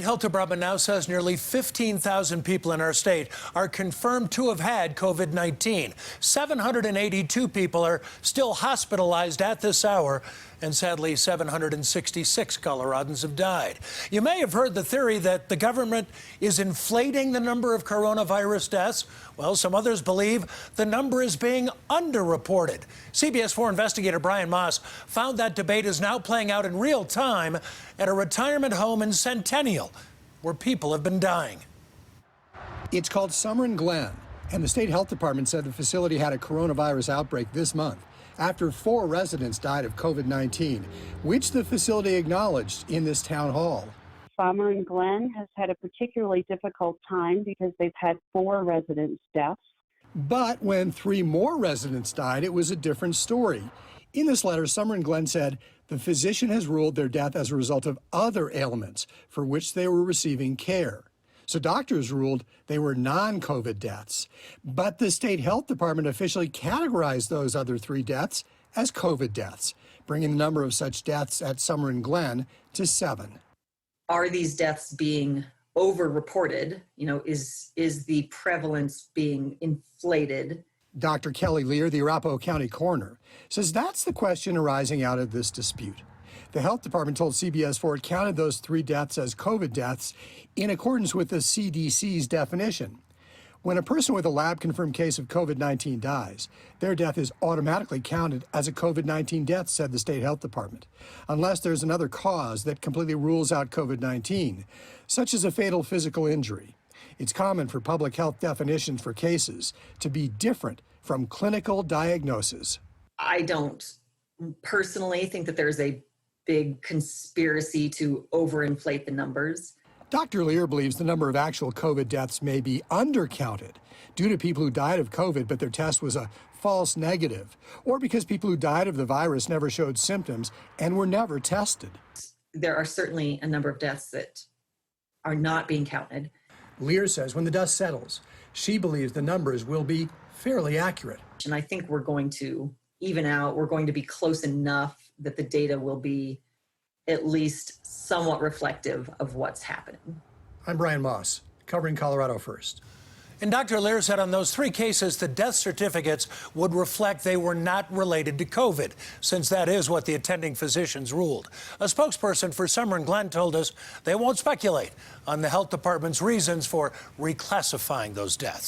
health department now says nearly 15,000 people in our state are confirmed to have had COVID-19. 782 people are still hospitalized at this hour, and sadly 766 Coloradans have died. You may have heard the theory that the government is inflating the number of coronavirus deaths. Well, some others believe the number is being underreported. CBS4 investigator Brian Moss found that debate is now playing out in real time at a retirement home in Centennial, where people have been dying. It's called Summer and Glen, and the state health department said the facility had a coronavirus outbreak this month after 4 residents died of COVID-19, which the facility acknowledged in this town hall. Summer and Glen has had a particularly difficult time because they've had 4 residents' deaths. But when 3 more residents died, it was a different story. In this letter, Summer and Glen said the physician has ruled their death as a result of other ailments for which they were receiving care. So doctors ruled they were non-COVID deaths. But the state health department officially categorized those other 3 deaths as COVID deaths, bringing the number of such deaths at Summer and Glen to 7. Are these deaths being over-reported? Is the prevalence being inflated? Dr. Kelly Lear, the Arapahoe County coroner, says that's the question arising out of this dispute. The health department told CBS4 it counted those 3 deaths as COVID deaths in accordance with the CDC's definition. When a person with a lab-confirmed case of COVID-19 dies, their death is automatically counted as a COVID-19 death, said the state health department, unless there's another cause that completely rules out COVID-19, such as a fatal physical injury. It's common for public health definitions for cases to be different from clinical diagnosis. I don't personally think that there's a big conspiracy to overinflate the numbers. Dr. Lear believes the number of actual COVID deaths may be undercounted due to people who died of COVID but their test was a false negative, or because people who died of the virus never showed symptoms and were never tested. There are certainly a number of deaths that are not being counted. Lear says when the dust settles, she believes the numbers will be fairly accurate. And I think we're going to even out. We're going to be close enough that the data will be at least somewhat reflective of what's happening. I'm Brian Moss, covering Colorado First. And Dr. Lear said on those 3 cases, the death certificates would reflect they were not related to COVID, since that is what the attending physicians ruled. A spokesperson for Summer and Glen told us they won't speculate on the health department's reasons for reclassifying those deaths.